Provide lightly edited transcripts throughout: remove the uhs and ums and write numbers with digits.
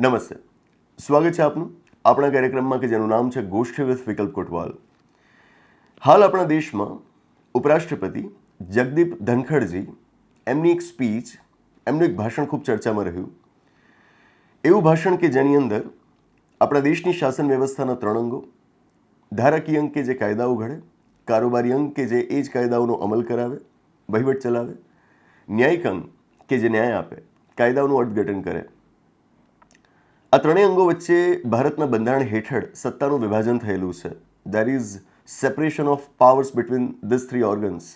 નમસ્તે, સ્વાગત છે આપનું આપણા કાર્યક્રમમાં કે જેનું નામ છે ગોષ્ઠી વિથ વિકલ્પ કોટવાલ. હાલ આપણા દેશમાં ઉપરાષ્ટ્રપતિ જગદીપ ધનખડજી એમની એક સ્પીચ, એમનું એક ભાષણ ખૂબ ચર્ચામાં રહ્યું. એવું ભાષણ કે જેની અંદર આપણા દેશની શાસન વ્યવસ્થાના 3 અંગો, ધારાકીય અંગ કે જે કાયદાઓ ઘડે, કારોબારી અંગ કે જે એ જ કાયદાઓનો અમલ કરાવે, વહીવટ ચલાવે, ન્યાયિક અંગ કે જે ન્યાય આપે, કાયદાઓનું અર્થઘટન કરે. આ 3 અંગો વચ્ચે ભારતના બંધારણ હેઠળ સત્તાનું વિભાજન થયેલું છે. There is separation of powers between this 3 organs.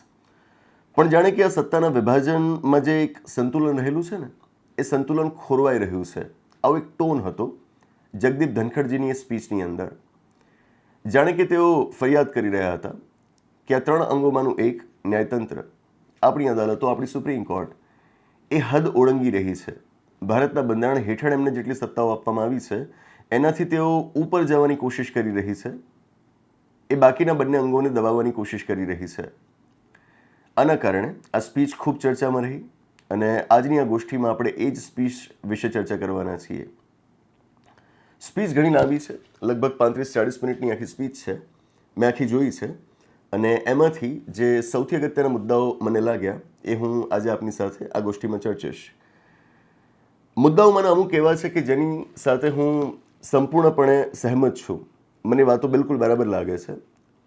પણ જાણે કે આ સત્તાના વિભાજનમાં જે એક સંતુલન રહેલું છે ને, એ સંતુલન ખોરવાઈ રહ્યું છે. આવો એક ટોન હતો જગદીપ ધનખડજીની એ સ્પીચની અંદર. જાણે કે તેઓ ફરિયાદ કરી રહ્યા હતા કે આ 3 અંગોમાંનું એક ન્યાયતંત્ર, આપણી અદાલતો, આપણી સુપ્રીમ કોર્ટ એ હદ ઓળંગી રહી છે. ભારતના બંધારણ હેઠળ એમને જેટલી સત્તાઓ આપવામાં આવી છે એનાથી તેઓ ઉપર જવાની કોશિશ કરી રહી છે. એ બાકીના બંને અંગોને દબાવવાની કોશિશ કરી રહી છે. આના કારણે આ સ્પીચ ખૂબ ચર્ચામાં રહી અને આજની આ ગોષ્ઠીમાં આપણે એ જ સ્પીચ વિશે ચર્ચા કરવાના છીએ. સ્પીચ ઘણી લાંબી છે, લગભગ 35-40 મિનિટની આખી સ્પીચ છે. મેં આખી જોઈ છે અને એમાંથી જે સૌથી અગત્યના મુદ્દાઓ મને લાગ્યા એ હું આજે આપની સાથે આ ગોષ્ઠીમાં ચર્ચીશ. મુદ્દાઓમાંના અમુક એવા છે કે જેની સાથે હું સંપૂર્ણપણે સહેમત છું. મને વાતો બિલકુલ બરાબર લાગે છે,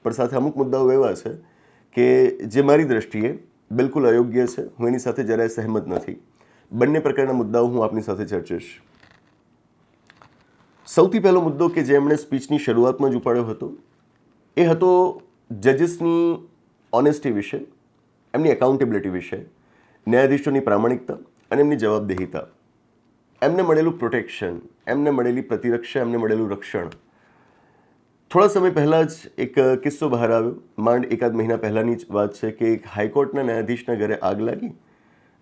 પણ સાથે અમુક મુદ્દાઓ એવા છે કે જે મારી દ્રષ્ટિએ બિલકુલ અયોગ્ય છે. હું એની સાથે જરાય સહેમત નથી. બંને પ્રકારના મુદ્દાઓ હું આપની સાથે ચર્ચીશ. સૌથી પહેલો મુદ્દો કે જે એમણે સ્પીચની શરૂઆતમાં જ ઉપાડ્યો હતો એ હતો જજીસની ઓનેસ્ટી વિશે, એમની એકાઉન્ટેબિલિટી વિશે, ન્યાયાધીશોની પ્રામાણિકતા અને એમની જવાબદેહિતા, એમને મળેલું પ્રોટેક્શન, એમને મળેલી પ્રતિરક્ષા, એમને મળેલું રક્ષણ. થોડા સમય પહેલાં જ એક કિસ્સો બહાર આવ્યો, માંડ એકાદ મહિના પહેલાંની જ વાત છે કે એક હાઈકોર્ટના ન્યાયાધીશના ઘરે આગ લાગી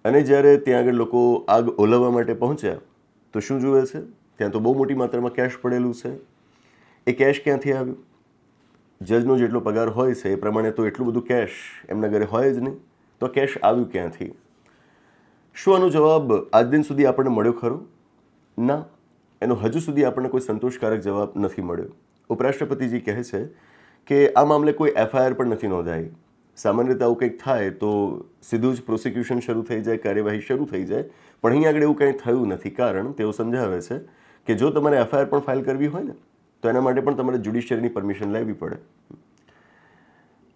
અને જ્યારે ત્યાં આગળ લોકો આગ ઓલવવા માટે પહોંચ્યા તો શું જુએ છે, ત્યાં તો બહુ મોટી માત્રામાં કેશ પડેલું છે. એ કેશ ક્યાંથી આવ્યું? જજનો જેટલો પગાર હોય છે એ પ્રમાણે તો એટલું બધું કેશ એમના ઘરે હોય જ નહીં. તો કેશ આવ્યું ક્યાંથી? શું આનો જવાબ આજ દિન સુધી આપણને મળ્યો ખરો? ના, એનો હજુ સુધી આપણને કોઈ સંતોષકારક જવાબ નથી મળ્યો. ઉપરાષ્ટ્રપતિજી કહે છે કે આ મામલે કોઈ એફઆઈઆર પણ નથી નોંધાઈ. સામાન્ય રીતે આવું કંઈક થાય તો સીધું જ પ્રોસિક્યુશન શરૂ થઈ જાય, કાર્યવાહી શરૂ થઈ જાય, પણ અહીં આગળ એવું કંઈ થયું નથી. કારણ તેઓ સમજાવે છે કે જો તમારે એફઆઈઆર પણ ફાઇલ કરવી હોય ને તો એના માટે પણ તમારે જ્યુડિશિયરીની પરમિશન લેવી પડે.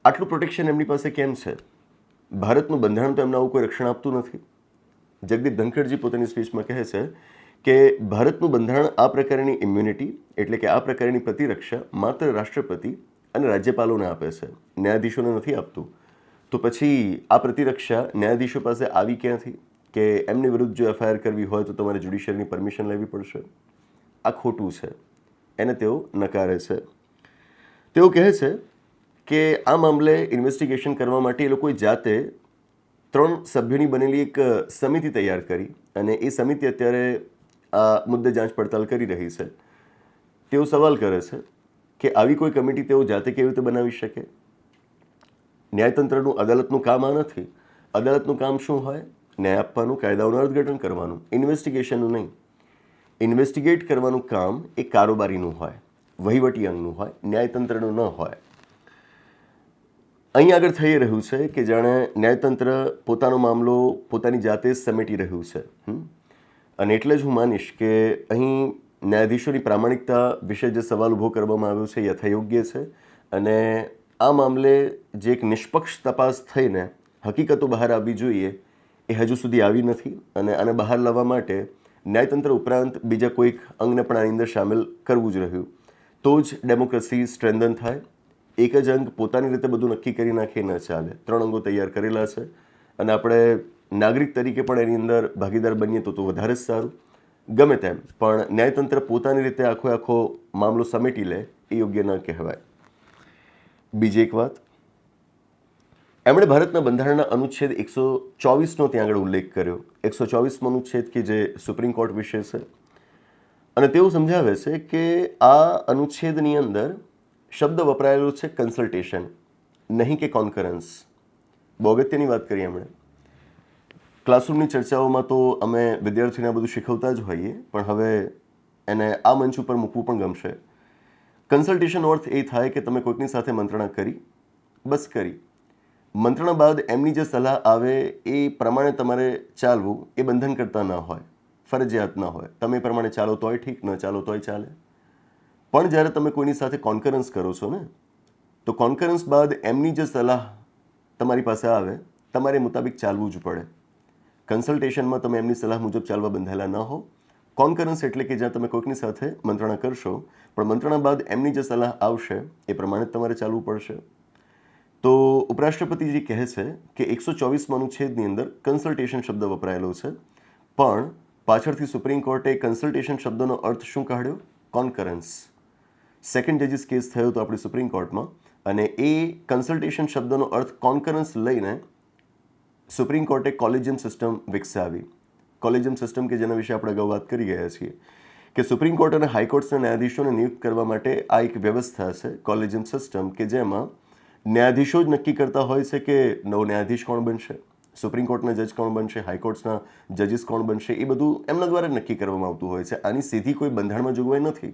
આટલું પ્રોટેક્શન એમની પાસે કેમ છે? ભારતનું બંધારણ તો એમને આવું કોઈ રક્ષણ આપતું નથી. જગદીપ ધનખડજી પોતાની સ્પીચમાં કહે છે કે ભારતનું બંધારણ આ પ્રકારની ઇમ્યુનિટી એટલે કે આ પ્રકારની પ્રતિરક્ષા માત્ર રાષ્ટ્રપતિ અને રાજ્યપાલોને આપે છે, ન્યાયાધીશોને નથી આપતું. તો પછી આ પ્રતિરક્ષા ન્યાયાધીશો પાસે આવી ક્યાંથી કે એમની વિરુદ્ધ જો એફઆઈઆર કરવી હોય તો તમારે જ્યુડિશિયરીની પરમિશન લેવી પડશે? આ ખોટું છે, એને તેઓ નકારે છે. તેઓ કહે છે કે આ મામલે ઇન્વેસ્ટિગેશન કરવા માટે એ લોકોએ જાતે 3 સભ્યોની બનેલી એક સમિતિ તૈયાર કરી અને એ સમિતિ અત્યારે આ મુદ્દે જાંચ પડતાલ કરી રહી છે. તેઓ સવાલ કરે છે કે આવી કોઈ કમિટી તેઓ જાતે કેવી રીતે બનાવી શકે? ન્યાયતંત્રનું, અદાલતનું કામ આ નથી. અદાલતનું કામ શું હોય? ન્યાય આપવાનું, કાયદાઓનું અર્થઘટન કરવાનું, ઇન્વેસ્ટિગેશનનું નહીં. ઇન્વેસ્ટિગેટ કરવાનું કામ એ કારોબારીનું હોય, વહીવટી અંગનું હોય, ન્યાયતંત્રનું ન હોય. અહીં આગળ થઈ રહ્યું છે કે જાણે ન્યાયતંત્ર પોતાનો મામલો પોતાની જાતે જ સમેટી રહ્યું છે. અને એટલે જ હું માનીશ કે અહીં ન્યાયાધીશોની પ્રામાણિકતા વિશે જે સવાલ ઊભો કરવામાં આવ્યો છે એ યથાયોગ્ય છે અને આ મામલે જે એક નિષ્પક્ષ તપાસ થઈને હકીકતો બહાર આવવી જોઈએ એ હજુ સુધી આવી નથી અને આને બહાર લાવવા માટે ન્યાયતંત્ર ઉપરાંત બીજા કોઈક અંગને પણ આની અંદર સામેલ કરવું જ રહ્યું. તો જ ડેમોક્રેસી સ્ટ્રેન્થન થાય. એક જ અંગ પોતાની રીતે બધું નક્કી કરી નાખે ન ચાલે. 3 અંગો તૈયાર કરેલા છે અને આપણે નાગરિક તરીકે પણ એની અંદર ભાગીદાર બનીએ તો વધારે જ સારું. ગમે તેમ પણ ન્યાયતંત્ર પોતાની રીતે આખો મામલો સમેટી લે એ યોગ્ય ન કહેવાય. બીજી એક વાત, એમણે ભારતના બંધારણના અનુચ્છેદ 124નો ત્યાં આગળ ઉલ્લેખ કર્યો. 124મો અનુચ્છેદ કે જે સુપ્રીમ કોર્ટ વિશે છે અને તેઓ સમજાવે છે કે આ અનુચ્છેદની અંદર શબ્દ વપરાયેલો છે કન્સલ્ટેશન, નહીં કે કોન્કરન્સ. બહુ અગત્યની વાત કરી એમણે. ક્લાસરૂમની ચર્ચાઓમાં તો અમે વિદ્યાર્થીઓને બધું શીખવતા જ હોઈએ, પણ હવે એને આ મંચ ઉપર મૂકવું પણ ગમશે. કન્સલ્ટેશનનો અર્થ એ થાય કે તમે કોઈકની સાથે મંત્રણા કરી, બસ કરી. મંત્રણા બાદ એમની જે સલાહ આવે એ પ્રમાણે તમારે ચાલવું એ બંધન કરતા ન હોય, ફરજિયાત ન હોય. તમે એ પ્રમાણે ચાલો તોય ઠીક, ન ચાલો તોય ચાલે. પણ જ્યારે તમે કોઈની સાથે કોન્કરન્સ કરો છો ને, તો કોન્કરન્સ બાદ એમની જે સલાહ તમારી પાસે આવે તમારે મુતાબિક ચાલવું જ પડે. કન્સલ્ટેશનમાં તમે એમની સલાહ મુજબ ચાલવા બંધાયેલા ન હો. કોન્કરન્સ એટલે કે જ્યાં તમે કોઈકની સાથે મંત્રણા કરશો પણ મંત્રણા બાદ એમની જે સલાહ આવશે એ પ્રમાણે તમારે ચાલવું પડશે. તો ઉપરાષ્ટ્રપતિજી કહે છે કે 124માં અનુચ્છેદની અંદર કન્સલ્ટેશન શબ્દ વપરાયેલો છે, પણ પાછળથી સુપ્રીમ કોર્ટે કન્સલ્ટેશન શબ્દનો અર્થ શું કાઢ્યો? કોન્કરન્સ. સેકન્ડ જજીસ કેસ થયો હતો આપણી સુપ્રીમ કોર્ટમાં, અને એ કન્સલ્ટેશન શબ્દનો અર્થ કોન્કરન્સ લઈને સુપ્રીમ કોર્ટે કોલેજિયમ સિસ્ટમ વિકસાવી. કોલેજિયમ સિસ્ટમ કે જેના વિશે આપણે અગાઉ વાત કરી ગયા છીએ કે સુપ્રીમ કોર્ટ અને હાઈકોર્ટ્સના ન્યાયાધીશોને નિયુક્ત કરવા માટે આ એક વ્યવસ્થા છે, કોલેજિયમ સિસ્ટમ, કે જેમાં ન્યાયાધીશો જ નક્કી કરતા હોય છે કે નવો ન્યાયાધીશ કોણ બનશે, સુપ્રીમ કોર્ટના જજ કોણ બનશે, હાઈકોર્ટ્સના જજીસ કોણ બનશે. એ બધું એમના દ્વારા નક્કી કરવામાં આવતું હોય છે. આની સીધી કોઈ બંધારણમાં જોગવાઈ નથી.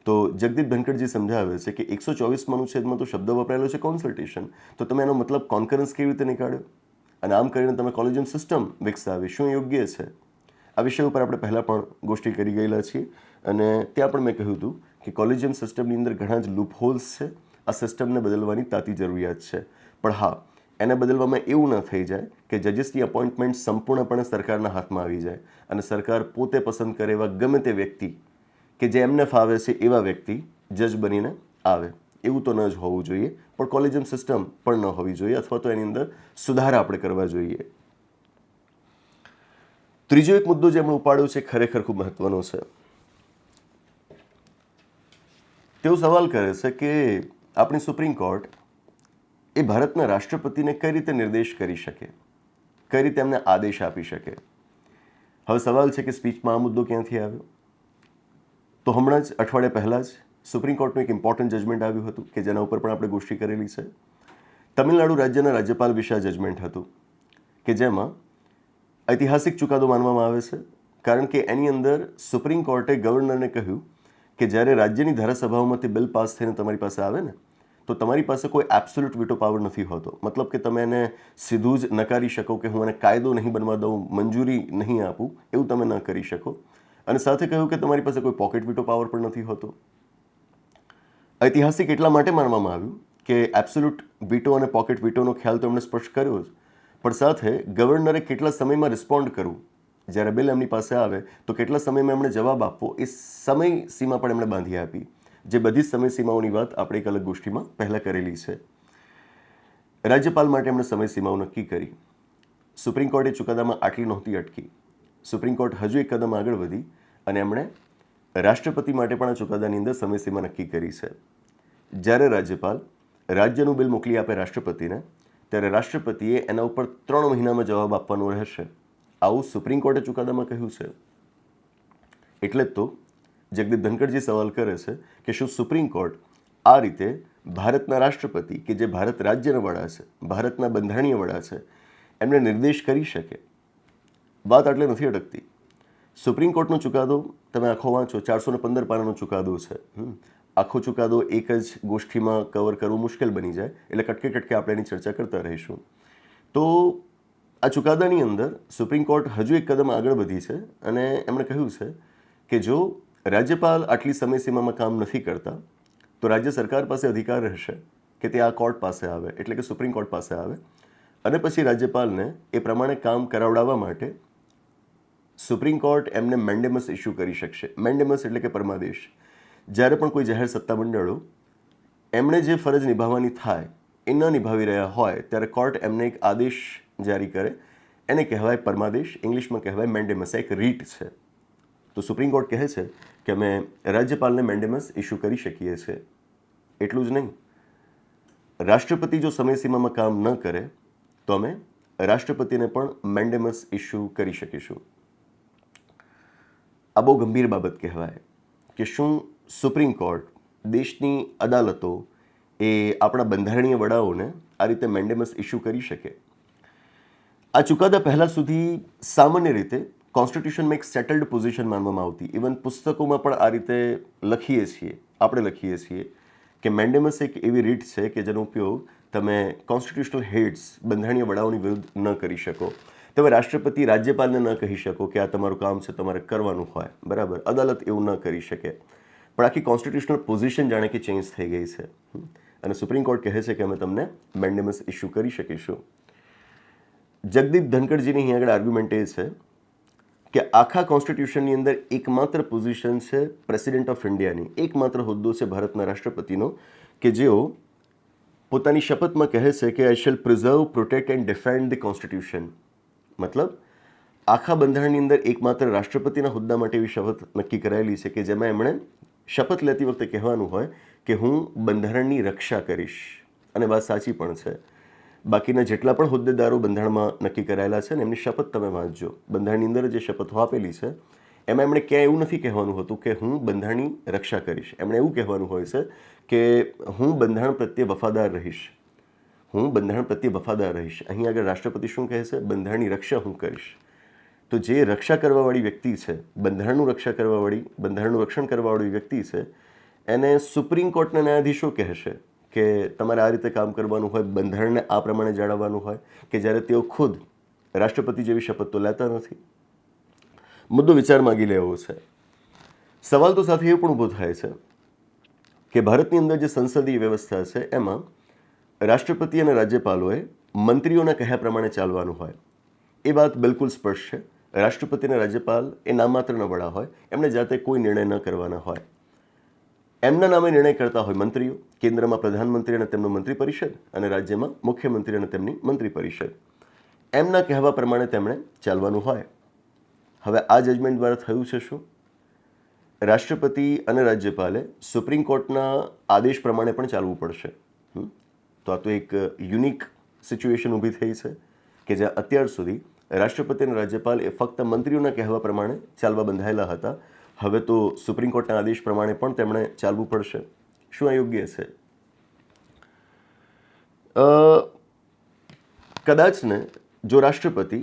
તો જગદીપ ધનખડજી સમજાવે છે કે 124માં અનુચ્છેદમાં તો શબ્દ વપરાયેલો છે કોન્સલ્ટેશન, તો તમે એનો મતલબ કોન્કરન્સ કેવી રીતે નીકાળ્યો? અને આમ કરીને તમે કોલેજિયમ સિસ્ટમ વિકસાવી, શું યોગ્ય છે? આ વિષય ઉપર આપણે પહેલાં પણ ગોષ્ઠી કરી ગયેલા છીએ, અને ત્યાં પણ મેં કહ્યું હતું કે કોલેજિયમ સિસ્ટમની અંદર ઘણા જ લૂપ હોલ્સ છે. આ સિસ્ટમને બદલવાની તાતી જરૂરિયાત છે. પણ હા, એને બદલવામાં એવું ન થઈ જાય કે જજીસની અપોઇન્ટમેન્ટ સંપૂર્ણપણે સરકારના હાથમાં આવી જાય અને સરકાર પોતે પસંદ કરે એવા ગમે તે વ્યક્તિ કે જે એમને ફાવે છે એવા વ્યક્તિ જજ બનીને આવે. એવું તો ન જ હોવું જોઈએ, પણ કોલેજિયમ સિસ્ટમ પણ ન હોવી જોઈએ, અથવા તો એની અંદર સુધારા આપણે કરવા જોઈએ. ત્રીજો એક મુદ્દો જે એમણે ઉપાડ્યો છે ખરેખર ખૂબ મહત્વનો છે. તેઓ સવાલ કરે છે કે આપણી સુપ્રીમ કોર્ટ એ ભારતના રાષ્ટ્રપતિને કઈ રીતે નિર્દેશ કરી શકે, કઈ રીતે એમને આદેશ આપી શકે. હવે સવાલ છે કે સ્પીચમાં આ મુદ્દો ક્યાંથી આવ્યો? તો હમણાં જ અઠવાડિયા પહેલાં જ સુપ્રીમ કોર્ટનું એક ઇમ્પોર્ટન્ટ જજમેન્ટ આવ્યું હતું કે જેના ઉપર પણ આપણે ગોષ્ઠી કરેલી છે. તમિલનાડુ રાજ્યના રાજ્યપાલ વિશે આ જજમેન્ટ હતું કે જેમાં ઐતિહાસિક ચુકાદો માનવામાં આવે છે, કારણ કે એની અંદર સુપ્રીમ કોર્ટે ગવર્નરને કહ્યું કે જ્યારે રાજ્યની ધારાસભાઓમાંથી બિલ પાસ થઈને તમારી પાસે આવે ને, તો તમારી પાસે કોઈ એબ્સોલ્યુટ વીટો પાવર નથી હોતો. મતલબ કે તમે એને સીધું જ નકારી શકો કે હું એને કાયદો નહીં બનવા દઉં, મંજૂરી નહીં આપું, એવું તમે ન કરી શકો. અને સાથે કહ્યું કે તમારી પાસે કોઈ પોકેટ વીટો પાવર પણ નથી હોતો. ઐતિહાસિક એટલા માટે માનવામાં આવ્યું કે એબ્સોલ્યુટ વીટો અને પોકેટ વીટોનો ખ્યાલ તો એમણે સ્પષ્ટ કર્યો જ, પણ સાથે ગવર્નરે કેટલા સમયમાં રિસ્પોન્ડ કરવું, જ્યારે બિલ એમની પાસે આવે તો કેટલા સમયમાં એમણે જવાબ આપવો, એ સમય સીમા પણ એમણે બાંધી આપી. જે બધી સમય સીમાઓની વાત આપણે એક અલગ ગોષ્ઠીમાં પહેલાં કરેલી છે. રાજ્યપાલ માટે એમણે સમય સીમાઓ નક્કી કરી. સુપ્રીમ કોર્ટે ચુકાદામાં આટલી નહોતી અટકી. સુપ્રીમ કોર્ટ હજુ એક કદમ આગળ વધી અને એમણે રાષ્ટ્રપતિ માટે પણ આ ચુકાદાની અંદર સમયસીમા નક્કી કરી છે. જ્યારે રાજ્યપાલ રાજ્યનું બિલ મોકલી આપે રાષ્ટ્રપતિને, ત્યારે રાષ્ટ્રપતિએ એના ઉપર 3 મહિનામાં જવાબ આપવાનો રહેશે. આવું સુપ્રીમ કોર્ટે ચુકાદામાં કહ્યું છે. એટલે જ તો જગદીપ ધનખડજી સવાલ કરે છે કે શું સુપ્રીમ કોર્ટ આ રીતે ભારતના રાષ્ટ્રપતિ કે જે ભારત રાજ્યના વડા છે, ભારતના બંધારણીય વડા છે, એમને નિર્દેશ કરી શકે? વાત આટલે નથી અટકતી. સુપ્રીમ કોર્ટનો ચુકાદો તમે આખો વાંચો, 415 પાનાનો ચુકાદો છે. આખો ચુકાદો એક જ ગોષ્ઠીમાં કવર કરવું મુશ્કેલ બની જાય, એટલે કટકે કટકે આપણે એની ચર્ચા કરતા રહીશું. તો આ ચુકાદાની અંદર સુપ્રીમ કોર્ટ હજુ એક કદમ આગળ વધી છે અને એમણે કહ્યું છે કે જો રાજ્યપાલ આટલી સમયસીમામાં કામ નથી કરતા તો રાજ્ય સરકાર પાસે અધિકાર રહેશે કે તે આ કોર્ટ પાસે આવે, એટલે કે સુપ્રીમ કોર્ટ પાસે આવે, અને પછી રાજ્યપાલને એ પ્રમાણે કામ કરાવડાવવા માટે સુપ્રીમ કોર્ટ એમને મેન્ડેમસ ઇસ્યુ કરી શકશે. મેન્ડેમસ એટલે કે પરમાદેશ. જ્યારે પણ કોઈ જાહેર સત્તામંડળો એમણે જે ફરજ નિભાવવાની થાય એ ન નિભાવી રહ્યા હોય ત્યારે કોર્ટ એમને એક આદેશ જારી કરે, એને કહેવાય પરમાદેશ, ઇંગ્લિશમાં કહેવાય મેન્ડેમસ. એક રીટ છે. તો સુપ્રીમ કોર્ટ કહે છે કે અમે રાજ્યપાલને મેન્ડેમસ ઇસ્યુ કરી શકીએ છીએ. એટલું જ નહીં, રાષ્ટ્રપતિ જો સમયસીમામાં કામ ન કરે તો અમે રાષ્ટ્રપતિને પણ મેન્ડેમસ ઇસ્યુ કરી શકીશું. આ બહુ ગંભીર બાબત કહેવાય કે શું સુપ્રીમ કોર્ટ, દેશની અદાલતો એ આપણા બંધારણીય વડાઓને આ રીતે મેન્ડેમસ ઇસ્યુ કરી શકે? આ ચુકાદા પહેલાં સુધી સામાન્ય રીતે કોન્સ્ટિટ્યુશનમાં એક સેટલડ પોઝિશન માનવામાં આવતી. ઇવન પુસ્તકોમાં પણ આ રીતે આપણે લખીએ છીએ કે મેન્ડેમસ એક એવી રીત છે કે જેનો ઉપયોગ તમે કોન્સ્ટિટ્યુશનલ હેડ્સ બંધારણીય વડાઓની વિરુદ્ધ ન કરી શકો. તમે રાષ્ટ્રપતિ રાજ્યપાલને ન કહી શકો કે આ તમારું કામ છે, તમારે કરવાનું હોય, બરાબર. અદાલત એવું ન કરી શકે. પણ આખી કોન્સ્ટિટ્યુશનલ પોઝિશન જાણે કે ચેન્જ થઈ ગઈ છે અને સુપ્રીમ કોર્ટ કહે છે કે અમે તમને મેન્ડેમસ ઇસ્યુ કરી શકીશું. જગદીપ ધનખડજીની અહીં આગળ આર્ગ્યુમેન્ટ એ છે કે આખા કોન્સ્ટિટ્યુશનની અંદર એકમાત્ર પોઝિશન છે પ્રેસિડેન્ટ ઓફ ઇન્ડિયાની, એકમાત્ર હોદ્દો છે ભારતના રાષ્ટ્રપતિનો કે જેઓ પોતાની શપથમાં કહે છે કે આઈ shell preserve, protect and defend the constitution. મતલબ આખા બંધારણની અંદર એકમાત્ર રાષ્ટ્રપતિના હોદ્દા માટે એવી શપથ નક્કી કરાયેલી છે કે જેમાં એમણે શપથ લેતી વખતે કહેવાનું હોય કે હું બંધારણની રક્ષા કરીશ. અને વાત સાચી પણ છે. બાકીના જેટલા પણ હોદ્દેદારો બંધારણમાં નક્કી કરાયેલા છે ને એમની શપથ તમે વાંચજો. બંધારણની અંદર જે શપથો આપેલી છે એમાં એમણે ક્યાંય એવું નથી કહેવાનું હતું કે હું બંધારણની રક્ષા કરીશ. એમણે એવું કહેવાનું હોય છે કે હું બંધારણ પ્રત્યે વફાદાર રહીશ, હું બંધારણ પ્રત્યે વફાદાર રહીશ. અહીં આગળ રાષ્ટ્રપતિ શું કહે છે? બંધારણની રક્ષા હું કરીશ. તો જે રક્ષા કરવાવાળી વ્યક્તિ છે, બંધારણનું રક્ષણ કરવાવાળી વ્યક્તિ છે, એને સુપ્રીમ કોર્ટના ન્યાયાધીશો કહેશે કે તમારે આ રીતે કામ કરવાનું હોય, બંધારણને આ પ્રમાણે જાળવવાનું હોય, કે જ્યારે તેઓ ખુદ રાષ્ટ્રપતિ જેવી શપથ તો લેતા નથી. મુદ્દો વિચાર માંગી લેવો છે. સવાલ તો સાથે એ પણ ઊભો થાય છે કે ભારતની અંદર જે સંસદીય વ્યવસ્થા છે એમાં રાષ્ટ્રપતિ અને રાજ્યપાલોએ મંત્રીઓના કહ્યા પ્રમાણે ચાલવાનું હોય. એ વાત બિલકુલ સ્પષ્ટ છે. રાષ્ટ્રપતિ અને રાજ્યપાલ એ નામમાત્રના વડા હોય, એમણે જાતે કોઈ નિર્ણય ન કરવાના હોય. એમના નામે નિર્ણય કરતા હોય મંત્રીઓ, કેન્દ્રમાં પ્રધાનમંત્રી અને તેમનું મંત્રી પરિષદ અને રાજ્યમાં મુખ્યમંત્રી અને તેમની મંત્રી પરિષદ. એમના કહેવા પ્રમાણે તેમણે ચાલવાનું હોય. હવે આ જજમેન્ટ દ્વારા થયું છે શું? રાષ્ટ્રપતિ અને રાજ્યપાલે સુપ્રીમ કોર્ટના આદેશ પ્રમાણે પણ ચાલવું પડશે. તો આ તો એક યુનિક સિચ્યુએશન ઊભી થઈ છે કે જ્યાં અત્યાર સુધી રાષ્ટ્રપતિ અને રાજ્યપાલ એ ફક્ત મંત્રીઓના કહેવા પ્રમાણે ચાલવા બંધાયેલા હતા. હવે તો સુપ્રીમ કોર્ટના આદેશ પ્રમાણે પણ તેમણે ચાલવું પડશે. શું આ યોગ્ય છે? કદાચ ને જો રાષ્ટ્રપતિ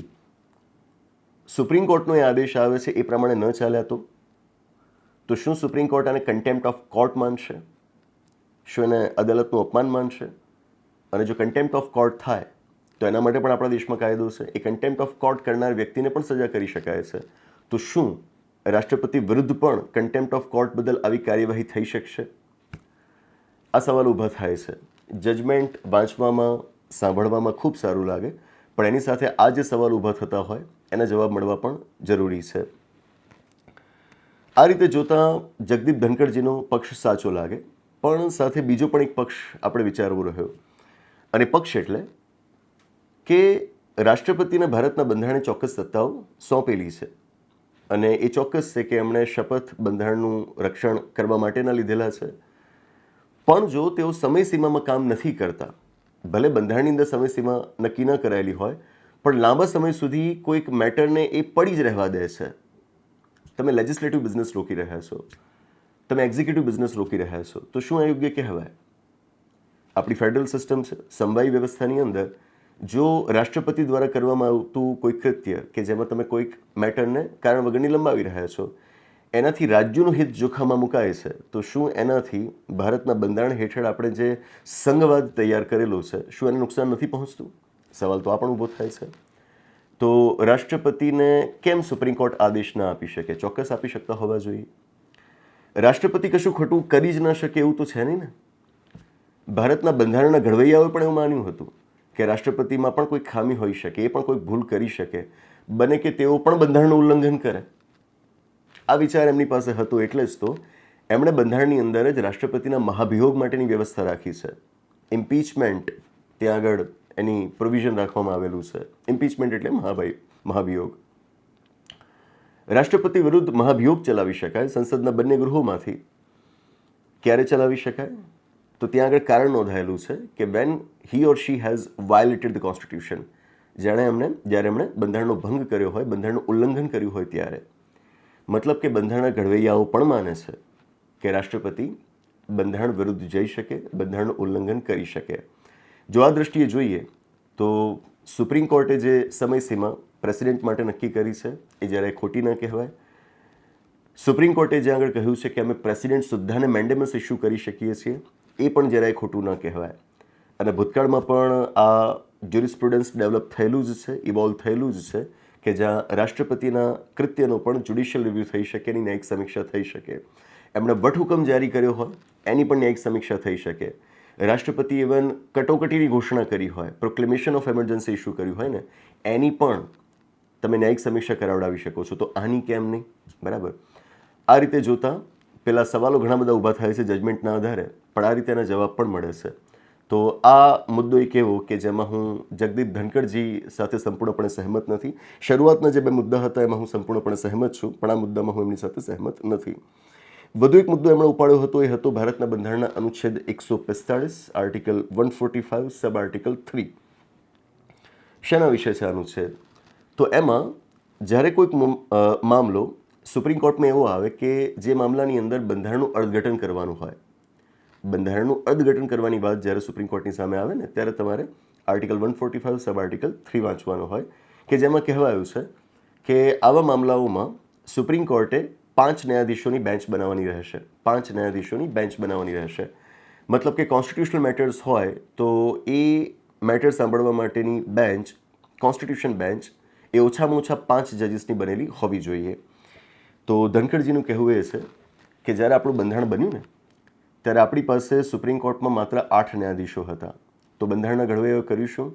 સુપ્રીમ કોર્ટનો એ આદેશ આવે છે એ પ્રમાણે ન ચાલ્યા તો શું સુપ્રીમ કોર્ટ આને કન્ટેમ્પ્ટ ઓફ કોર્ટ માનશે? શું એને અદાલતનું અપમાન માનશે? અને જો કન્ટેમ્પ્ટ ઓફ કોર્ટ થાય તો એના માટે પણ આપણા દેશમાં કાયદો છે. એ કન્ટેમ્પ્ટ ઓફ કોર્ટ કરનાર વ્યક્તિને પણ સજા કરી શકાય છે. તો શું રાષ્ટ્રપતિ વિરુદ્ધ પણ કન્ટેમ્પ્ટ ઓફ કોર્ટ બદલ આવી કાર્યવાહી થઈ શકશે? આ સવાલ ઊભા થાય છે. જજમેન્ટ વાંચવામાં, સાંભળવામાં ખૂબ સારું લાગે, પણ એની સાથે આ જે સવાલ ઊભા થતા હોય એના જવાબ મળવા પણ જરૂરી છે. આ રીતે જોતાં જગદીપ ધનખડજીનો પક્ષ સાચો લાગે, પણ સાથે બીજો પણ એક પક્ષ આપણે વિચારવો રહ્યો. અને પક્ષ એટલે કે રાષ્ટ્રપતિને ભારતના બંધારણે ચોક્કસ સત્તાઓ સોંપેલી છે અને એ ચોક્કસ છે કે એમણે શપથ બંધારણનું રક્ષણ કરવા માટેના લીધેલા છે. પણ જો તેઓ સમયસીમામાં કામ નથી કરતા, ભલે બંધારણની અંદર સમયસીમા નક્કી ન કરાયેલી હોય, પણ લાંબા સમય સુધી કોઈક મેટરને એ પડી જ રહેવા દે છે. તમે લેજિસ્લેટિવ બિઝનેસ રોકી રહ્યા છો, તમે એક્ઝિક્યુટિવ બિઝનેસ રોકી રહ્યા છો, તો શું આ યોગ્ય કહેવાય? આપણી ફેડરલ સિસ્ટમ છે, સમવાયી વ્યવસ્થાની અંદર જો રાષ્ટ્રપતિ દ્વારા કરવામાં આવતું કોઈ કૃત્ય કે જેમાં તમે કોઈક મેટરને કારણ વગરની લંબાવી રહ્યા છો, એનાથી રાજ્યોનું હિત જોખમમાં મુકાય છે, તો શું એનાથી ભારતના બંધારણ હેઠળ આપણે જે સંઘવાદ તૈયાર કરેલો છે, શું એને નુકસાન નથી પહોંચતું? સવાલ તો આ પણ ઊભો થાય છે. તો રાષ્ટ્રપતિને કેમ સુપ્રીમ કોર્ટ આદેશ ના આપી શકે? ચોક્કસ આપી શકતા હોવા જોઈએ. રાષ્ટ્રપતિ કશું ખોટું કરી જ ન શકે એવું તો છે નહીં ને. ભારતના બંધારણના ઘડવૈયાઓએ પણ એવું માન્યું હતું કે રાષ્ટ્રપતિમાં પણ કોઈ ખામી હોઈ શકે, એ પણ કોઈ ભૂલ કરી શકે, બને કે તેઓ પણ બંધારણનું ઉલ્લંઘન કરે. આ વિચાર એમની પાસે હતો, એટલે જ તો એમણે બંધારણની અંદર જ રાષ્ટ્રપતિના મહાભિયોગ માટેની વ્યવસ્થા રાખી છે. ઇમ્પીચમેન્ટ ત્યાં આગળ એની પ્રોવિઝન રાખવામાં આવેલું છે. ઇમ્પીચમેન્ટ એટલે મહાભિયોગ. રાષ્ટ્રપતિ વિરુદ્ધ મહાભિયોગ ચલાવી શકાય સંસદના બંને ગૃહોમાંથી. ક્યારે ચલાવી શકાય? તો ત્યાં આગળ કારણ નોંધાયેલું છે કે when he or she has violated the constitution, જ્યારે એમણે બંધારણનો ભંગ કર્યો હોય, બંધારણનું ઉલ્લંઘન કર્યું હોય ત્યારે. મતલબ કે બંધારણના ઘડવૈયાઓ પણ માને છે કે રાષ્ટ્રપતિ બંધારણ વિરુદ્ધ જઈ શકે, બંધારણનું ઉલ્લંઘન કરી શકે. જો આ દ્રષ્ટિએ જોઈએ તો સુપ્રીમ કોર્ટે જે સમયસીમા પ્રેસિડેન્ટ માટે નક્કી કરી છે એ જરાય ખોટી ન કહેવાય. સુપ્રીમ કોર્ટે જ્યાં આગળ કહ્યું છે કે અમે પ્રેસિડેન્ટ સુદ્ધાને મેન્ડેમસ ઇસ્યુ કરી શકીએ છીએ, એ પણ જરાય ખોટું ન કહેવાય. અને ભૂતકાળમાં પણ આ જ્યુરિસ્પ્રુડન્સ ડેવલપ થયેલું જ છે, ઇવોલ્વ થયેલું જ છે કે જ્યાં રાષ્ટ્રપતિના કૃત્યનો પણ જ્યુડિશિયલ રિવ્યૂ થઈ શકે, એની ન્યાયિક સમીક્ષા થઈ શકે. એમણે વટહુકમ જારી કર્યો હોય એની પણ ન્યાયિક સમીક્ષા થઈ શકે. રાષ્ટ્રપતિ ઇવન કટોકટીની ઘોષણા કરી હોય, પ્રોક્લેમેશન ઓફ એમરજન્સી ઇસ્યુ કર્યું હોય ને, એની પણ તમે ન્યાયિક સમીક્ષા કરાવડાવી શકો છો. તો આની કેમ નહીં? બરાબર. આ રીતે જોતાં પેલા સવાલો ઘણા બધા ઊભા થાય છે જજમેન્ટના આધારે, પણ આ રીતે એના જવાબ પણ મળે છે. તો આ મુદ્દો એક એવો કે જેમાં હું જગદીપ ધનખડજી સાથે સંપૂર્ણપણે સહેમત નથી. શરૂઆતના જે 2 મુદ્દા હતા એમાં હું સંપૂર્ણપણે સહેમત છું, પણ આ મુદ્દામાં હું એમની સાથે સહેમત નથી. વધુ એક મુદ્દો એમણે ઉપાડ્યો હતો, એ હતો ભારતના બંધારણના અનુચ્છેદ 145, આર્ટિકલ 145, સબ આર્ટિકલ 3. શેના વિશે છે અનુચ્છેદ? તો એમાં જ્યારે કોઈક મામલો સુપ્રીમ કોર્ટમાં એવો આવે કે જે મામલાની અંદર બંધારણનું અર્થઘટન કરવાનું હોય, બંધારણનું અર્થઘટન કરવાની વાત જ્યારે સુપ્રીમ કોર્ટની સામે આવે ને, ત્યારે તમારે આર્ટિકલ 145, સબ આર્ટિકલ 3 વાંચવાનો હોય કે જેમાં કહેવાયું છે કે આવા મામલાઓમાં સુપ્રીમ કોર્ટે 5 ન્યાયાધીશોની બેન્ચ બનાવવાની રહેશે. 5 ન્યાયાધીશોની બેન્ચ બનાવવાની રહેશે. મતલબ કે કોન્સ્ટિટ્યુશનલ મેટર્સ હોય તો એ મેટર સાંભળવા માટેની બેન્ચ, કોન્સ્ટિટ્યુશન બેન્ચ, એ ઓછામાં ઓછા 5 જજીસની બનેલી હોવી જોઈએ. તો ધનખડજીનું કહેવું એ છે કે જ્યારે આપણું બંધારણ બન્યું ને, ત્યારે આપણી પાસે સુપ્રીમ કોર્ટમાં માત્ર 8 ન્યાયાધીશો હતા. તો બંધારણના ઘડવૈયાઓએ કર્યું શું?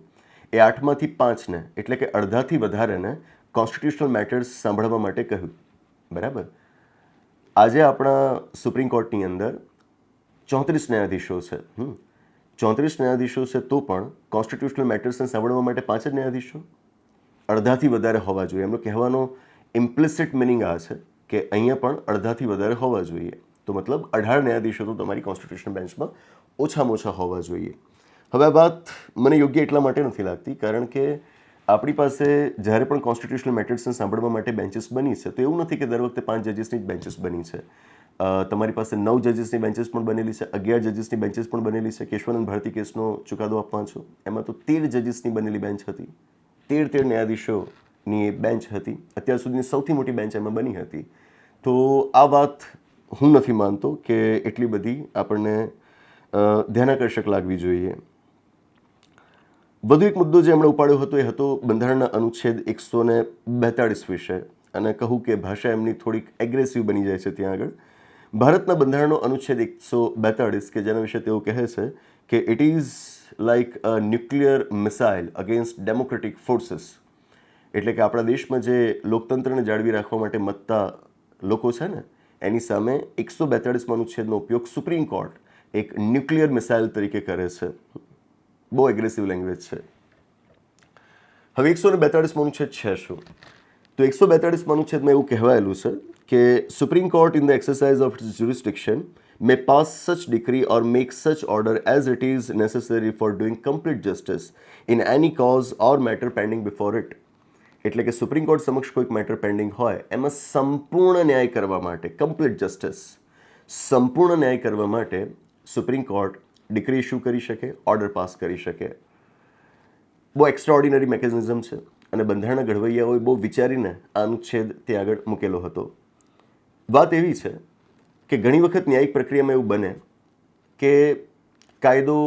એ 8માંથી 5ને, એટલે કે અડધાથી વધારેને કોન્સ્ટિટ્યુશનલ મેટર્સ સાંભળવા માટે કહ્યું. બરાબર. આજે આપણા સુપ્રીમ કોર્ટની અંદર 34 ન્યાયાધીશો છે. 34 ન્યાયાધીશો છે તો પણ કોન્સ્ટિટ્યુશનલ મેટર્સને સાંભળવા માટે 5 જ ન્યાયાધીશો અડધાથી વધારે હોવા જોઈએ. એમનો કહેવાનો ઇમ્પ્લિસિટ મિનિંગ આ છે કે અહીંયા પણ અડધાથી વધારે હોવા જોઈએ. તો મતલબ 18 ન્યાયાધીશો તો તમારી કોન્સ્ટિટ્યુશન બેન્ચમાં ઓછામાં ઓછા હોવા જોઈએ. હવે આ વાત મને યોગ્ય એટલા માટે નથી લાગતી કારણ કે આપણી પાસે જ્યારે પણ કોન્સ્ટિટ્યુશનલ મેટર્સને સાંભળવા માટે બેન્ચીસ બની છે તો એવું નથી કે દર વખતે 5 જજીસની જ બેન્ચીસ બની છે. તમારી પાસે 9 જજીસની બેન્ચીસ પણ બનેલી છે, 11 જજીસની બેન્ચીસ પણ બનેલી છે. કેશવાનંદ ભારતી કેસનો ચુકાદો આપવા છો એમાં તો 13 જજીસની બનેલી બેન્ચ હતી, 13 ન્યાયાધીશોની બેન્ચ હતી. અત્યાર સુધીની સૌથી મોટી બેન્ચ એમાં બની હતી. તો આ વાત હું નથી માનતો કે એટલી બધી આપણને ધ્યાનાકર્ષક લાગવી જોઈએ. વધુ એક મુદ્દો જે એમણે ઉપાડ્યો હતો એ હતો બંધારણના અનુચ્છેદ 142 વિશે, અને કહું કે ભાષા એમની થોડીક એગ્રેસિવ બની જાય છે ત્યાં આગળ. ભારતના બંધારણનો અનુચ્છેદ 142 કે જેના વિશે તેઓ કહે છે કે it is like a nuclear missile against democratic forces. એટલે કે આપણા દેશમાં જે લોકતંત્રને જાળવી રાખવા માટે મતતા લોકો છે ને, એની સામે 142 અનુચ્છેદનો ઉપયોગ સુપ્રીમ કોર્ટ એક ન્યુક્લિયર મિસાઇલ તરીકે કરે છે. બહુ એગ્રેસિવ લેંગ્વેજ છે. હવે 142 અનુચ્છેદ છે શું? તો 142 અનુચ્છેદમાં એવું કહેવાયેલું છે કે supreme court in the exercise of its jurisdiction may pass such decree or make such order as it is necessary for doing complete justice in any cause or matter pending before it. એટલે કે supreme court સમક્ષ કોઈક matter pending હોય એમાં સંપૂર્ણ ન્યાય કરવા માટે, કમ્પ્લીટ જસ્ટિસ, સંપૂર્ણ ન્યાય કરવા માટે સુપ્રીમ કોર્ટ ડિક્રી ઇસ્યુ કરી શકે, ઓર્ડર પાસ કરી શકે. બહુ એક્સ્ટ્રાઓર્ડિનરી મેકેનિઝમ છે અને બંધારણના ઘડવૈયાઓએ બહુ વિચારીને આ અનુચ્છેદ ત્યાં આગળ મૂકેલો હતો. વાત એવી છે કે ઘણી વખત ન્યાયિક પ્રક્રિયામાં એવું બને કે કાયદો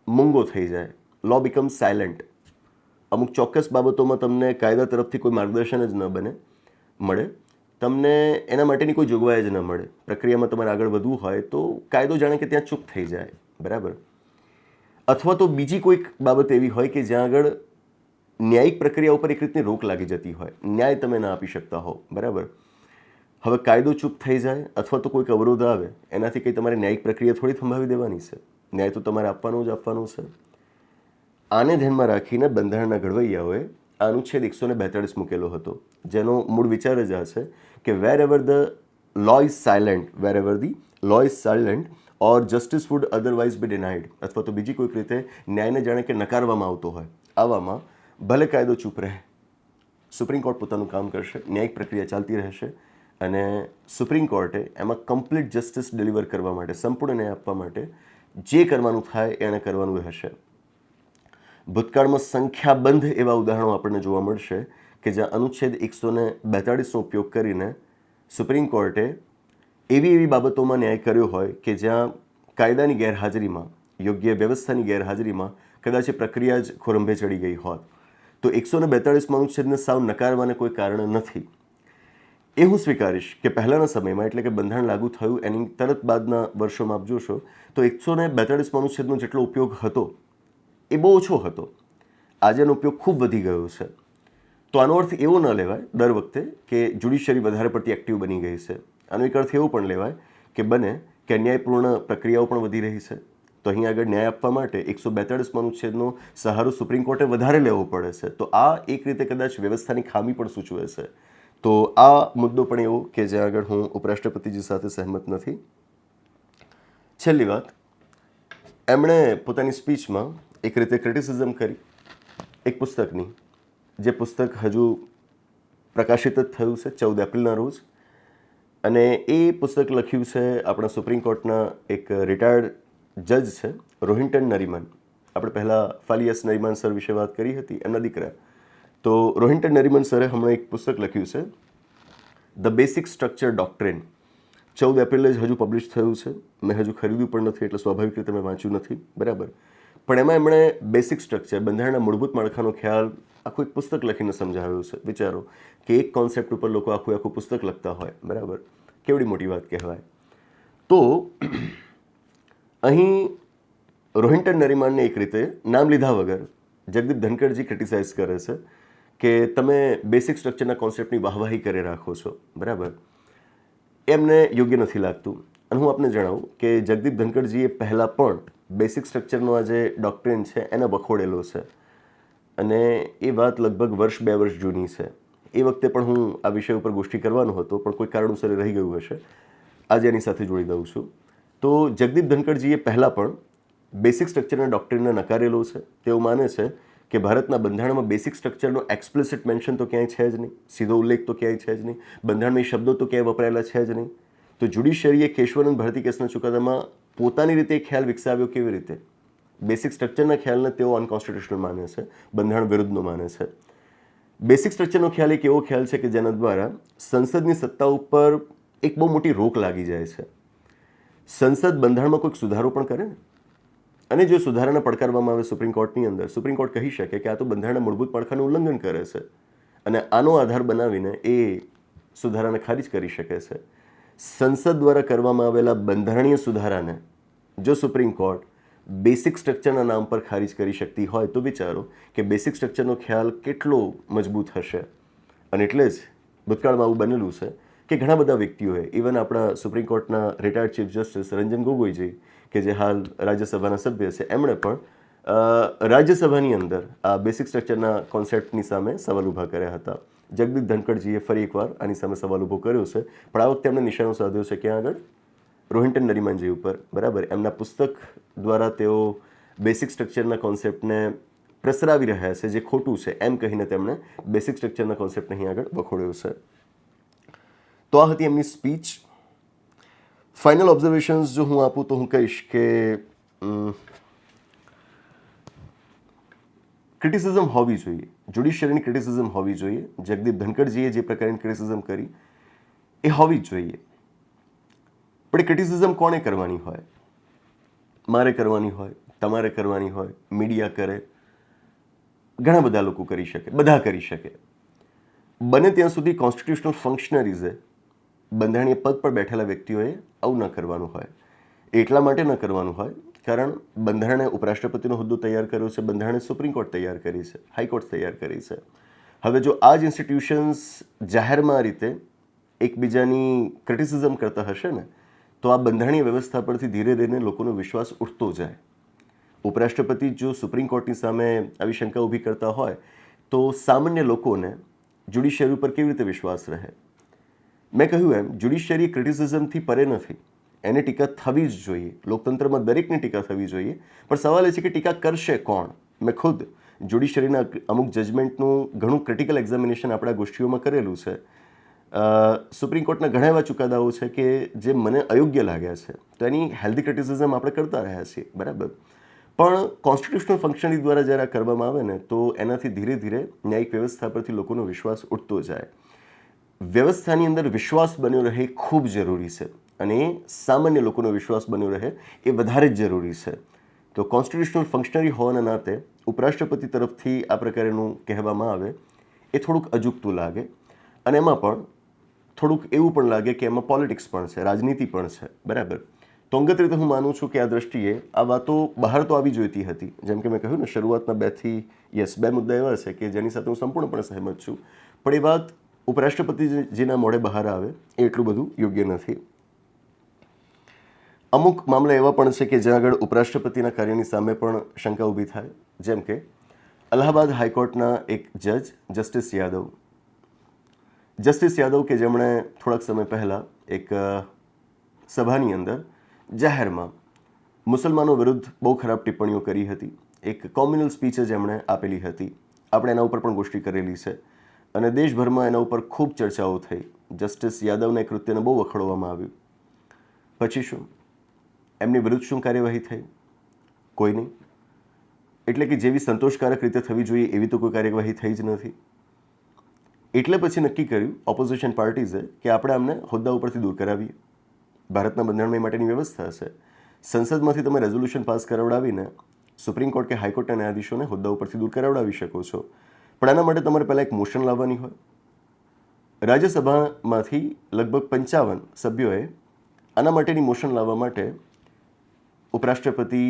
મૂંગો થઈ જાય, લો બીકમ્સ સાયલન્ટ. અમુક ચોક્કસ બાબતોમાં તમને કાયદા તરફથી કોઈ માર્ગદર્શન જ ન મળે, તમને એના માટેની કોઈ જોગવાઈ જ ન મળે. પ્રક્રિયામાં તમારે આગળ વધવું હોય તો કાયદો જાણે કે ત્યાં ચૂપ થઈ જાય. બરાબર. અથવા તો બીજી કોઈક બાબત એવી હોય કે જ્યાં આગળ ન્યાયિક પ્રક્રિયા ઉપર એક રીતની રોક લાગી જતી હોય, ન્યાય તમે ના આપી શકતા હો. બરાબર. હવે કાયદો ચૂપ થઈ જાય અથવા તો કોઈક અવરોધ આવે, એનાથી કંઈ તમારે ન્યાયિક પ્રક્રિયા થોડી થંભાવી દેવાની છે. ન્યાય તો તમારે આપવાનો જ આપવાનો છે. આને ધ્યાનમાં રાખીને બંધારણના ઘડવૈયાઓએ આ અનુચ્છેદ 142 મૂકેલો હતો, જેનો મૂળ વિચાર જ આ છે કે wherever the law is silent, wherever the law is silent or justice would otherwise be denied, અથવા તો બીજી કોઈક રીતે ન્યાયને જાણે કે નકારવામાં આવતો હોય, આવામાં ભલે કાયદો ચૂપ રહે, સુપ્રીમ કોર્ટ પોતાનું કામ કરશે, ન્યાયિક પ્રક્રિયા ચાલતી રહેશે અને સુપ્રીમ કોર્ટે એમાં કમ્પ્લીટ જસ્ટિસ ડિલિવર કરવા માટે, સંપૂર્ણ ન્યાય આપવા માટે જે કરવાનું થાય એણે કરવાનું રહેશે. ભૂતકાળમાં સંખ્યાબંધ એવા ઉદાહરણો આપણને જોવા મળશે કે જ્યાં અનુચ્છેદ 142નો ઉપયોગ કરીને સુપ્રીમ કોર્ટે એવી બાબતોમાં ન્યાય કર્યો હોય કે જ્યાં કાયદાની ગેરહાજરીમાં, યોગ્ય વ્યવસ્થાની ગેરહાજરીમાં કદાચ એ પ્રક્રિયા જ ખોરંભે ચડી ગઈ હોત, તો 142માં અનુચ્છેદને સાવ નકારવાને કોઈ કારણ નથી. એ હું સ્વીકારીશ કે પહેલાંના સમયમાં, એટલે કે બંધારણ લાગુ થયું એની તરત બાદના વર્ષોમાં આપ જોશો તો 142માં અનુચ્છેદનો જેટલો ઉપયોગ હતો એ બહુ ઓછો હતો. આજે એનો ઉપયોગ ખૂબ વધી ગયો છે. તો આનો અર્થ એવો ન લેવાય દર વખતે કે જ્યુડિશિયરી વધારે પડતી એક્ટિવ બની ગઈ છે. આનો એક અર્થ એવો પણ લેવાય કે બને કે અન્યાયપૂર્ણ પ્રક્રિયાઓ પણ વધી રહી છે. તો અહીં આગળ ન્યાય આપવા માટે 142માં અનુચ્છેદનો સહારો સુપ્રીમ કોર્ટે વધારે લેવો પડે છે. તો આ એક રીતે કદાચ વ્યવસ્થાની ખામી પણ સૂચવે છે. તો આ મુદ્દો પણ એવો કે જ્યાં આગળ હું ઉપરાષ્ટ્રપતિજી સાથે સહેમત નથી. છેલ્લી વાત, એમણે પોતાની સ્પીચમાં એક રીતે ક્રિટિસિઝમ કરી એક પુસ્તકની, જે પુસ્તક હજુ પ્રકાશિત જ થયું છે 14 એપ્રિલના રોજ, અને એ પુસ્તક લખ્યું છે આપણા સુપ્રીમ કોર્ટના એક રિટાયર્ડ જજ છે રોહિન્ટન નરીમન. આપણે પહેલાં ફાલિયાસ નરીમન સર વિશે વાત કરી હતી, એમના દીકરા. તો રોહિન્ટન નરીમન સરે હમણાં એક પુસ્તક લખ્યું છે ધ બેસિક સ્ટ્રક્ચર ડોક્ટ્રિન. 14 એપ્રિલે જ હજુ પબ્લિશ થયું છે. મેં હજુ ખરીદ્યું પણ નથી, એટલે સ્વાભાવિક રીતે મેં વાંચ્યું નથી, બરાબર. પણ એમાં એમણે બેસિક સ્ટ્રક્ચર, બંધારણના મૂળભૂત માળખાનો ખ્યાલ આખું એક પુસ્તક લખીને સમજાવ્યું છે. વિચારો કે એક કોન્સેપ્ટ ઉપર લોકો આખું પુસ્તક લખતા હોય, બરાબર. કેવડી મોટી વાત કહેવાય. તો અહીં રોહિન્ટન નરીમાનને એક રીતે નામ લીધા વગર જગદીપ ધનકરજી ક્રિટિસાઇઝ કરે છે કે તમે બેસિક સ્ટ્રક્ચરના કોન્સેપ્ટની વાહવાહી કરી રાખો છો, બરાબર. એમને યોગ્ય નથી લાગતું. અને હું આપને જણાવું કે જગદીપ ધનકરજીએ પહેલાં પણ બેસિક સ્ટ્રક્ચરનો આ જે ડોક્ટ્રિન છે એને વખોડેલો છે, અને એ વાત લગભગ 1-2 વર્ષ જૂની છે. એ વખતે પણ હું આ વિષય ઉપર ગોષ્ઠી કરવાનો હતો, પણ કોઈ કારણોસર રહી ગયું હશે. આજે એની સાથે જોડી દઉં છું. તો જગદીપ ધનકરજીએ પહેલાં પણ બેસિક સ્ટ્રક્ચરના ડોક્ટ્રિનને નકારેલો છે. તેઓ માને છે કે ભારતના બંધારણમાં બેસિક સ્ટ્રક્ચરનો એક્સપ્લિસિટ મેન્શન તો ક્યાંય છે જ નહીં, સીધો ઉલ્લેખ તો ક્યાંય છે જ નહીં, બંધારણમાં એ શબ્દો તો ક્યાંય વપરાયેલા છે જ નહીં. તો જ્યુડિશિયરીએ કેશવાનંદ ભારતી કેસના ચુકાદામાં પોતાની રીતે ખ્યાલ વિકસાવ્યો. કેવી રીતે? બેસિક સ્ટ્રક્ચરના ખ્યાલને તેઓ અનકોન્સ્ટિટ્યુશનલ માને છે, બંધારણ વિરુદ્ધનો માને છે. બેસિક સ્ટ્રક્ચરનો ખ્યાલ એક એવો ખ્યાલ છે કે જેના દ્વારા સંસદની સત્તા ઉપર એક બહુ મોટી રોક લાગી જાય છે. સંસદ બંધારણમાં કોઈક સુધારો પણ કરે ને, અને જો સુધારાને પડકારવામાં આવે સુપ્રીમ કોર્ટની અંદર, સુપ્રીમ કોર્ટ કહી શકે કે આ તો બંધારણના મૂળભૂત માળખાનું ઉલ્લંઘન કરે છે, અને આનો આધાર બનાવીને એ સુધારાને ખારીજ કરી શકે છે. સંસદ દ્વારા કરવામાં આવેલા બંધારણીય સુધારાને જો સુપ્રીમ કોર્ટ બેસિક સ્ટ્રક્ચરના નામ પર ખારીજ કરી શકતી હોય, તો વિચારો કે બેસિક સ્ટ્રક્ચરનો ખ્યાલ કેટલો મજબૂત હશે. અને એટલે જ ભૂતકાળમાં આવું બનેલું છે કે ઘણા બધા વ્યક્તિઓએ, ઇવન આપણા સુપ્રીમ કોર્ટના રિટાયર્ડ ચીફ જસ્ટિસ રંજન ગોગોઈજી, કે જે હાલ રાજ્યસભાના સભ્ય છે, એમણે પણ રાજ્યસભાની અંદર આ બેસિક સ્ટ્રક્ચરના કોન્સેપ્ટની સામે સવાલ ઊભા કર્યા હતા. જગદીપ ધનકરજીએ ફરી એકવાર આની સામે સવાલ ઊભો કર્યો છે, પણ આ વખતે એમણે નિશાનો સાધ્યો છે ક્યાં આગળ? રોહિન્ટન નરીમનજી ઉપર, બરાબર. એમના પુસ્તક દ્વારા તેઓ બેસિક સ્ટ્રક્ચરના કોન્સેપ્ટને પ્રસરાવી રહ્યા છે, જે ખોટું છે એમ કહીને તેમણે બેસિક સ્ટ્રક્ચરના કોન્સેપ્ટને અહીં આગળ વખોડ્યો છે. તો આ હતી એમની સ્પીચ. ફાઇનલ ઓબ્ઝર્વેશન્સ જો હું આપું તો હું કહીશ કે ક્રિટિસિઝમ હોવી જોઈએ, જ્યુડિશિયરીની ક્રિટિસિઝમ હોવી જોઈએ. જગદીપ ધનકરજીએ જે પ્રકારની ક્રિટિસિઝમ કરી એ હોવી જ જોઈએ. પણ એ ક્રિટિસિઝમ કોણે કરવાની હોય? મારે કરવાની હોય, તમારે કરવાની હોય, મીડિયા કરે, ઘણા બધા લોકો કરી શકે, બધા કરી શકે. બને ત્યાં સુધી કોન્સ્ટિટ્યુશનલ ફંક્શનરીઝે, બંધારણીય પદ પર બેઠેલા વ્યક્તિઓએ આવું ન કરવાનું હોય. એટલા માટે ન કરવાનું હોય કારણ બંધારણે ઉપરાષ્ટ્રપતિનો હોદ્દો તૈયાર કર્યો છે, બંધારણે સુપ્રીમ કોર્ટ તૈયાર કરી છે, હાઈકોર્ટ તૈયાર કરી છે. હવે જો આ જ ઇન્સ્ટિટ્યુશન્સ જાહેરમાં રીતે એકબીજાની ક્રિટિસિઝમ કરતા હશે ને, તો આ બંધારણીય વ્યવસ્થા પરથી ધીરે ધીરે લોકોનો વિશ્વાસ ઉઠતો જાય. ઉપરાષ્ટ્રપતિ જો સુપ્રીમ કોર્ટની સામે આવી શંકા ઊભી કરતા હોય, તો સામાન્ય લોકોને જ્યુડિશિયરી ઉપર કેવી રીતે વિશ્વાસ રહે? મેં કહ્યું એમ, જ્યુડિશિયરી ક્રિટિસિઝમથી પરે નથી, એને ટીકા થવી જ જોઈએ. લોકતંત્રમાં દરેકની ટીકા થવી જોઈએ, પણ સવાલ એ છે કે ટીકા કરશે કોણ? મેં ખુદ જ્યુડિશિયરીના અમુક જજમેન્ટનું ઘણું ક્રિટિકલ એક્ઝામિનેશન આપણા ગોષ્ઠીઓમાં કરેલું છે. સુપ્રીમ કોર્ટના ઘણા એવા ચુકાદાઓ છે કે જે મને અયોગ્ય લાગ્યા છે, તો એની હેલ્ધી ક્રિટિસિઝમ આપણે કરતા રહ્યા છીએ, બરાબર. પણ કોન્સ્ટિટ્યુશનલ ફંક્શનરી દ્વારા જ્યારે આ કરવામાં આવે ને તો એનાથી ધીરે ધીરે ન્યાયિક વ્યવસ્થા પરથી લોકોનો વિશ્વાસ ઉઠતો જાય. વ્યવસ્થાની અંદર વિશ્વાસ બન્યો રહે એ ખૂબ જરૂરી છે અને એ સામાન્ય લોકોનો વિશ્વાસ બન્યો રહે એ વધારે જ જરૂરી છે. તો કોન્સ્ટિટ્યુશનલ ફંક્શનરી હોવાના નાતે ઉપરાષ્ટ્રપતિ તરફથી આ પ્રકારનું કહેવામાં આવે એ થોડુંક અજુગતું લાગે અને એમાં પણ થોડુંક એવું પણ લાગે કે એમાં પોલિટિક્સ પણ છે, રાજનીતિ પણ છે. બરાબર. તો અંગત રીતે હું માનું છું કે આ દ્રષ્ટિએ આ વાતો બહાર તો આવી જોઈતી હતી. જેમ કે મેં કહ્યું ને શરૂઆતના બે મુદ્દા એવા છે કે જેની સાથે હું સંપૂર્ણપણે સહેમત છું, પણ એ વાત ઉપરાષ્ટ્રપતિજીના મોઢે બહાર આવે એ એટલું બધું યોગ્ય નથી. અમુક મામલા એવા પણ છે કે જ્યાં આગળ ઉપરાષ્ટ્રપતિના કાર્યની સામે પણ શંકા ઊભી થાય. જેમ કે અલ્હાબાદ હાઈકોર્ટના એક જજ જસ્ટિસ યાદવ કે જેમણે થોડાક સમય પહેલાં એક સભાની અંદર જાહેરમાં મુસલમાનો વિરુદ્ધ બહુ ખરાબ ટિપ્પણીઓ કરી હતી. એક કોમ્યુનલ સ્પીચ જ એમણે આપેલી હતી. આપણે એના ઉપર પણ ગોષ્ઠી કરેલી છે અને દેશભરમાં એના ઉપર ખૂબ ચર્ચાઓ થઈ. જસ્ટિસ યાદવના એ કૃત્યને બહુ વખોડવામાં આવ્યું. પછી શું એમની વિરુદ્ધ શું કાર્યવાહી થઈ? કોઈ નહીં. એટલે કે જેવી સંતોષકારક રીતે થવી જોઈએ એવી તો કોઈ કાર્યવાહી થઈ જ નથી. એટલે પછી નક્કી કર્યું ઓપોઝિશન પાર્ટીઝે કે આપણે આમને હોદ્દા ઉપરથી દૂર કરાવીએ. ભારતના બંધારણમાં માટેની વ્યવસ્થા છે. સંસદમાંથી તમે રેઝોલ્યુશન પાસ કરાવડાવીને સુપ્રીમ કોર્ટ કે હાઈકોર્ટના ન્યાયાધીશોને હોદ્દા ઉપરથી દૂર કરાવડાવી શકો છો. પણ આના માટે તમારે પહેલાં એક મોશન લાવવાની હોય. રાજ્યસભામાંથી લગભગ 55 સભ્યોએ આના માટેની મોશન લાવવા માટે ઉપરાષ્ટ્રપતિ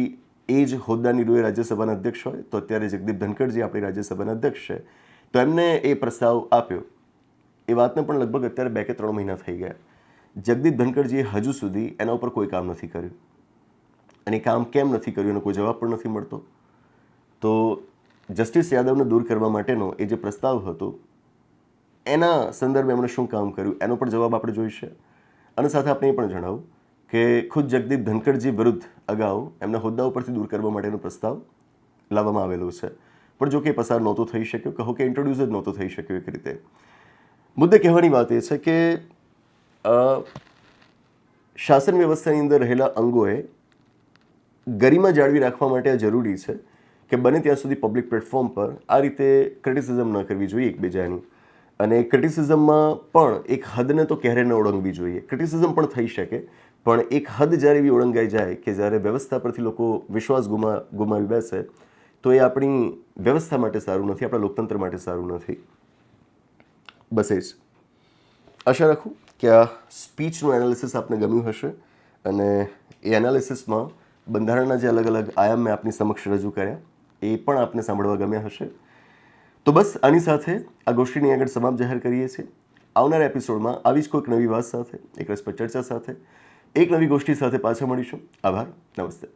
એ જ હોદ્દાની રૂએ રાજ્યસભાના અધ્યક્ષ હોય તો અત્યારે જગદીપ ધનખડજી આપણી રાજ્યસભાના અધ્યક્ષ છે, તો એમને એ પ્રસ્તાવ આપ્યો. એ વાતને પણ લગભગ અત્યારે 2 કે 3 મહિના થઈ ગયા. જગદીપ ધનખડજીએ હજુ સુધી એના ઉપર કોઈ કામ નથી કર્યું અને એ કામ કેમ નથી કર્યું એનો કોઈ જવાબ પણ નથી મળતો. તો જસ્ટિસ યાદવને દૂર કરવા માટેનો એ જે પ્રસ્તાવ હતો એના સંદર્ભે એમણે શું કામ કર્યું એનો પણ જવાબ આપણે જોઈશે. અને સાથે આપણે એ પણ જણાવું કે ખુદ જગદીપ ધનખડજી વિરુદ્ધ અગાઉ એમને હોદ્દા ઉપરથી દૂર કરવા માટેનો પ્રસ્તાવ લાવવામાં આવેલો છે, પણ જો કે પસાર નહોતો થઈ શક્યો, કહો કે ઇન્ટ્રોડ્યુસ જ નહોતો થઈ શક્યો એક રીતે. મુદ્દે કહેવાની વાત એ છે કે શાસન વ્યવસ્થાની અંદર રહેલા અંગોએ ગરિમા જાળવી રાખવા માટે આ જરૂરી છે કે બને ત્યાં સુધી પબ્લિક પ્લેટફોર્મ પર આ રીતે ક્રિટિસિઝમ ન કરવી જોઈએ એકબીજાની. અને ક્રિટિસિઝમમાં પણ એક હદને તો ક્યારે ન ઓળંગવી જોઈએ. ક્રિટિસિઝમ પણ થઈ શકે, પણ એક હદ જ્યારે એવી ઓળંગાઈ જાય કે જ્યારે વ્યવસ્થા પરથી લોકો વિશ્વાસ ગુમાવી બેસે તો એ આપણી વ્યવસ્થા માટે સારું નથી, આપણા લોકતંત્ર માટે સારું નથી. બસ એ જ આશા રાખું કે આ સ્પીચનું એનાલિસિસ આપને ગમ્યું હશે અને એ એનાલિસિસમાં બંધારણના જે અલગ અલગ આયામ મેં આપની સમક્ષ રજૂ કર્યા એ પણ આપને સાંભળવા ગમ્યા હશે. તો બસ આની સાથે આ ગોષ્ઠીની આગળ સમાપ્ત જાહેર કરીએ છીએ. આવનારા એપિસોડમાં આવી જ કોઈક નવી વાત સાથે, એક રસપ્રદ ચર્ચા સાથે, એક નવી ગોષ્ઠી સાથે પાછા મળીશું. આભાર. નમસ્તે.